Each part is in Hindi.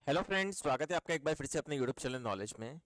हेलो फ्रेंड्स, स्वागत है आपका एक बार फिर से अपने यूट्यूब चैनल नॉलेज में।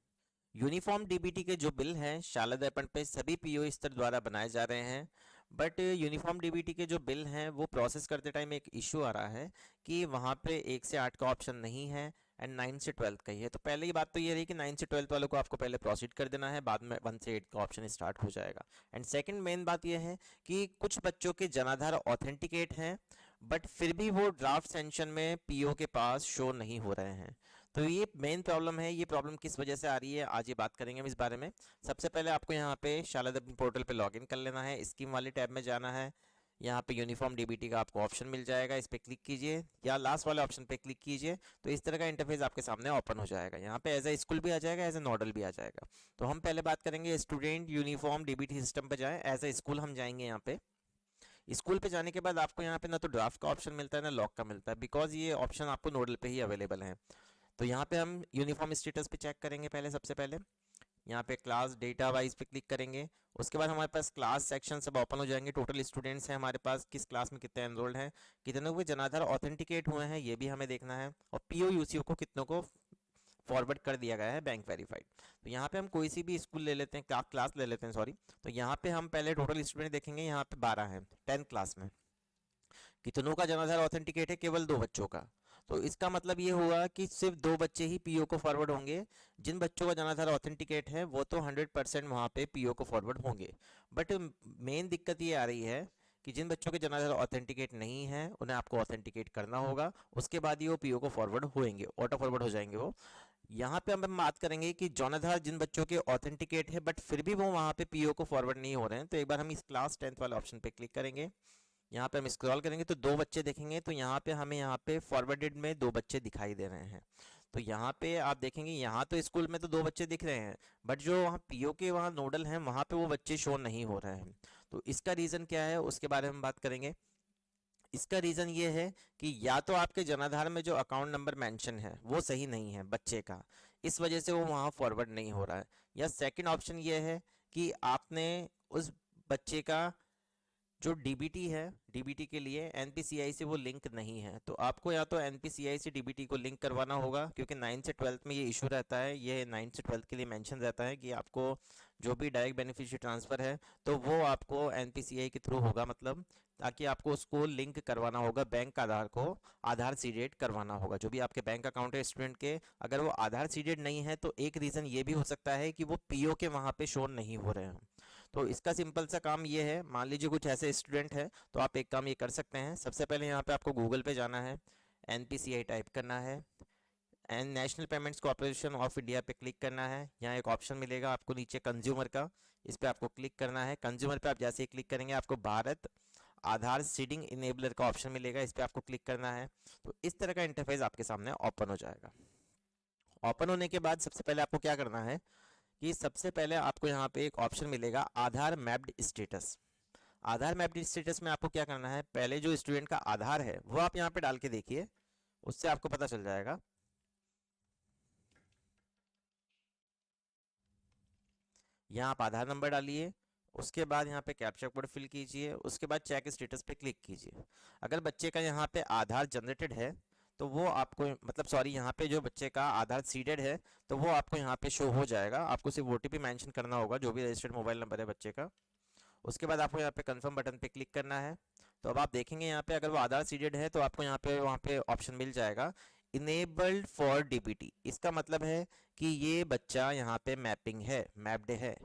यूनिफॉर्म डीबीटी के जो बिल हैं शाला दर्पण पे सभी पीओ स्तर द्वारा बनाए जा रहे हैं। बट यूनिफॉर्म डीबीटी के जो बिल हैं वो प्रोसेस करते टाइम एक इशू आ रहा है कि वहाँ पे 1 से 8 का ऑप्शन नहीं है एंड 9 से 12 का ही है। तो पहले ही बात तो ये रही कि 9 से 12 वालों को आपको पहले प्रोसीड कर देना है, बाद में 1 से 8 का ऑप्शन स्टार्ट हो जाएगा। एंड सेकंड मेन बात ये है कि कुछ बच्चों के जनाधार ऑथेंटिकेट हैं बट फिर भी वो ड्राफ्ट सेंशन में पीओ के पास शो नहीं हो रहे हैं। तो ये मेन प्रॉब्लम है। ये प्रॉब्लम किस वजह से आ रही है आज ये बात करेंगे हम इस बारे में। सबसे पहले आपको यहाँ पे शाला दर्पण पोर्टल पे लॉगिन कर लेना है, स्कीम वाले टैब में जाना है। यहाँ पे यूनिफॉर्म डीबीटी का आपको ऑप्शन मिल जाएगा, इस पर क्लिक कीजिए या लास्ट वाले ऑप्शन पे क्लिक कीजिए तो इस तरह का इंटरफेस आपके सामने ओपन हो जाएगा। यहाँ पे एज ए स्कूल भी आ जाएगा, एज ए नोडल भी आ जाएगा। तो हम पहले बात करेंगे स्टूडेंट यूनिफॉर्म डीबीटी सिस्टम पे जाएं, एज ए स्कूल हम जाएंगे। यहाँ पे स्कूल पे जाने के बाद आपको यहाँ पे ना तो ड्राफ्ट का ऑप्शन मिलता है ना लॉक का मिलता है, बिकॉज ये ऑप्शन आपको नोडल पे ही अवेलेबल है। तो यहाँ पे हम यूनिफॉर्म स्टेटस पे चेक करेंगे। पहले सबसे पहले यहाँ पे क्लास डेटा वाइज पे क्लिक करेंगे। उसके बाद हमारे पास क्लास सेक्शन सब ओपन हो जाएंगे। टोटल स्टूडेंट्स हैं हमारे पास, किस क्लास में कितने एनरोल्ड हैं, कितने को जनाधार ऑथेंटिकेट हुए हैं ये भी हमें देखना है, और पीओ यूसीओ को कितनों को फॉरवर्ड कर दिया गया है बैंक वेरीफाइड। तो यहाँ पे हम कोई सी भी स्कूल ले लेते हैं, क्लास ले लेते हैं सॉरी। तो यहाँ पे हम पहले टोटल स्टूडेंट देखेंगे। यहाँ पे 12 हैं 10 क्लास में। कितनों का जनाधार ऑथेंटिकेट है? केवल 2 बच्चों का। तो इसका मतलब ये हुआ कि सिर्फ 2 बच्चे ही पीओ को फॉरवर्ड होंगे। जिन बच्चों का जनाधार ऑथेंटिकेट है वो तो 100% वहाँ पे पीओ को फॉरवर्ड होंगे। बट मेन दिक्कत ये आ रही है कि जिन बच्चों के जनाधार ऑथेंटिकेट नहीं है उन्हें आपको ऑथेंटिकेट करना होगा, उसके बाद ही वो पीओ को फॉरवर्ड होंगे, ऑटो फॉरवर्ड हो जाएंगे वो। यहाँ पे हम बात करेंगे कि जनाधार जिन बच्चों के ऑथेंटिकेट है बट फिर भी वो वहाँ पे पीओ को फॉरवर्ड नहीं हो रहे हैं, तो एक बार हम इस क्लास 10th वाले ऑप्शन पे क्लिक करेंगे। यहाँ पे हम स्क्रॉल करेंगे तो 2 बच्चे देखेंगे। तो यहाँ पे हमें यहाँ पे फॉरवर्डेड में 2 बच्चे दिखाई दे रहे हैं। तो यहाँ पे आप देखेंगे, यहाँ तो स्कूल में तो 2 बच्चे दिख रहे हैं बट जो वहाँ पीओ के वहाँ नोडल हैं वहाँ पे वो बच्चे शो नहीं हो रहे हैं। तो इसका रीज़न क्या है उसके बारे में बात करेंगे। इसका रीज़न ये है कि या तो आपके जनाधार में जो अकाउंट नंबर मेंशन है वो सही नहीं है बच्चे का, इस वजह से वो वहाँ फॉरवर्ड नहीं हो रहा है। या सेकंड ऑप्शन ये है कि आपने उस बच्चे का जो डीबीटी है, डीबीटी के लिए एनपीसीआई से वो लिंक नहीं है। तो आपको या तो एनपीसीआई से डीबीटी को लिंक करवाना होगा, क्योंकि 9 से 12 में ये इशू रहता है। ये 9 से 12 के लिए मेंशन रहता है कि आपको जो भी डायरेक्ट बेनिफिशियरी ट्रांसफ़र है तो वो आपको एनपीसीआई के थ्रू होगा, मतलब ताकि आपको उसको लिंक करवाना होगा बैंक आधार को, आधार सीडेड करवाना होगा। जो भी आपके बैंक अकाउंट है स्टूडेंट के, अगर वो आधार सीडेड नहीं है तो एक रीज़न ये भी हो सकता है कि वो पीओ के वहाँ पे शो नहीं हो रहे हैं। तो इसका सिंपल सा काम ये है, मान लीजिए कुछ ऐसे स्टूडेंट है तो आप एक काम ये कर सकते हैं। सबसे पहले यहाँ पे आपको गूगल पे जाना है, एनपीसीआई टाइप करना है and national payments corporation of India पे क्लिक करना है। यहाँ एक ऑप्शन मिलेगा आपको नीचे कंज्यूमर का, इस पर आपको क्लिक करना है। कंज्यूमर पे आप जैसे ही क्लिक करेंगे आपको भारत आधार सीडिंग इनेबलर का ऑप्शन मिलेगा, इस पर आपको क्लिक करना है। तो इस तरह का इंटरफेस आपके सामने ओपन हो जाएगा। ओपन होने के बाद सबसे पहले आपको क्या करना है कि सबसे पहले आपको यहाँ पे एक ऑप्शन मिलेगा आधार मैप्ड स्टेटस। आधार मैप्ड स्टेटस में आपको क्या करना है, पहले जो स्टूडेंट का आधार है वो आप यहाँ पे डाल के देखिए, उससे आपको पता चल जाएगा। यहाँ आप आधार नंबर डालिए, उसके बाद यहाँ पे कैप्चा कोड फिल कीजिए, उसके बाद चेक स्टेटस पे क्लिक कीजिए। अगर बच्चे का यहाँ पे आधार जनरेटेड है तो वो आपको, मतलब सॉरी, यहाँ पे जो बच्चे का आधार सीडेड है तो वो आपको यहाँ पे शो हो जाएगा। आपको सिर्फ ओटीपी मेंशन करना होगा, जो भी रजिस्टर्ड मोबाइल नंबर है बच्चे का। उसके बाद आपको यहाँ पे कंफर्म बटन पे क्लिक करना है। तो अब आप देखेंगे यहाँ पे अगर वो आधार सीडेड है तो आपको यहाँ पे वहाँ पे ऑप्शन मिल जाएगा इनेबल्ड फॉर डीबीटी। इसका मतलब है कि ये बच्चा यहाँ पे मैपिंग है, मैप्ड है।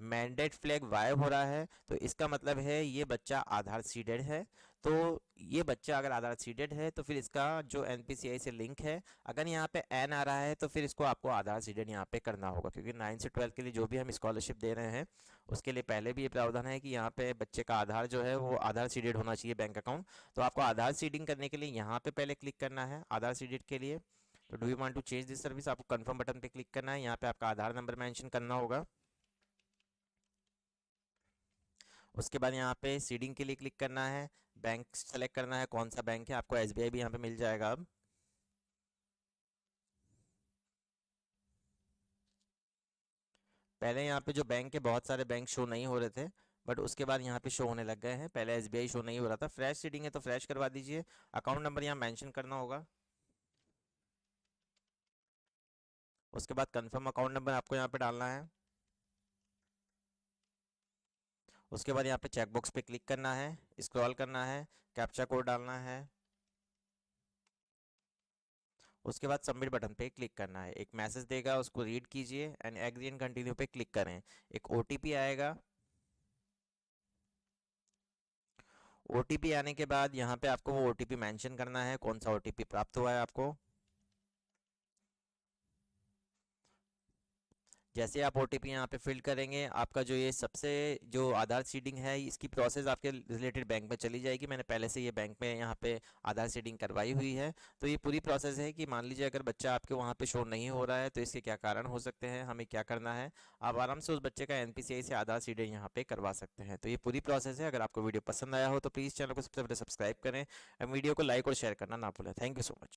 मैंडेट फ्लैग वाइब हो रहा है तो इसका मतलब है ये बच्चा आधार सीडेड है। तो ये बच्चा अगर आधार सीडेड है तो फिर इसका जो एनपीसीआई से लिंक है, अगर यहाँ पे एन आ रहा है तो फिर इसको आपको आधार सीडेड यहाँ पे करना होगा, क्योंकि 9 से 12 के लिए जो भी हम स्कॉलरशिप दे रहे हैं उसके लिए पहले भी ये प्रावधान है कि यहाँ पे बच्चे का आधार जो है वो आधार सीडेड होना चाहिए बैंक अकाउंट। तो आपको आधार सीडिंग करने के लिए यहाँ पे पहले क्लिक करना है आधार सीडेड के लिए। तो do you want to change this service, आपको कंफर्म बटन पे क्लिक करना है। यहाँ पे आपका आधार नंबर मेंशन करना होगा। उसके बाद यहाँ पे सीडिंग के लिए क्लिक करना है, बैंक सेलेक्ट करना है कौन सा बैंक है। आपको एसबीआई भी यहाँ पे मिल जाएगा। अब पहले यहाँ पे जो बैंक के बहुत सारे बैंक शो नहीं हो रहे थे बट उसके बाद यहाँ पे शो होने लग गए हैं। पहले एसबीआई शो नहीं हो रहा था। फ्रेश सीडिंग है तो फ्रेश करवा दीजिए। अकाउंट नंबर यहाँ मेंशन करना होगा। उसके बाद कंफर्म अकाउंट नंबर आपको यहाँ पे डालना है। उसके बाद यहाँ पे चेकबॉक्स पे क्लिक करना है, स्क्रॉल करना है, कैप्चा कोड डालना है। उसके बाद सबमिट बटन पे क्लिक करना है। एक मैसेज देगा, उसको रीड कीजिए एंड एग्री एंड कंटिन्यू पे क्लिक करें। एक ओटीपी आएगा। ओटीपी आने के बाद यहाँ पे आपको वो ओटीपी मेंशन करना है, कौन सा ओटीपी प्राप्त हुआ है आपको। जैसे आप ओटीपी यहाँ पे फिल करेंगे, आपका जो ये सबसे जो आधार सीडिंग है, इसकी प्रोसेस आपके रिलेटेड बैंक में चली जाएगी। मैंने पहले से ये बैंक में यहाँ पे आधार सीडिंग करवाई हुई है। तो ये पूरी प्रोसेस है कि मान लीजिए अगर बच्चा आपके वहाँ पे शो नहीं हो रहा है तो इसके क्या कारण हो सकते हैं, हमें क्या करना है। आप आराम से उस बच्चे का एनपीसीआई से आधार सीडिंग यहाँ पे करवा सकते हैं। तो ये पूरी प्रोसेस है। अगर आपको वीडियो पसंद आया हो तो प्लीज़ चैनल को सबसे पहले सब्सक्राइब करें, वीडियो को लाइक और शेयर करना ना भूलें। Thank you so much.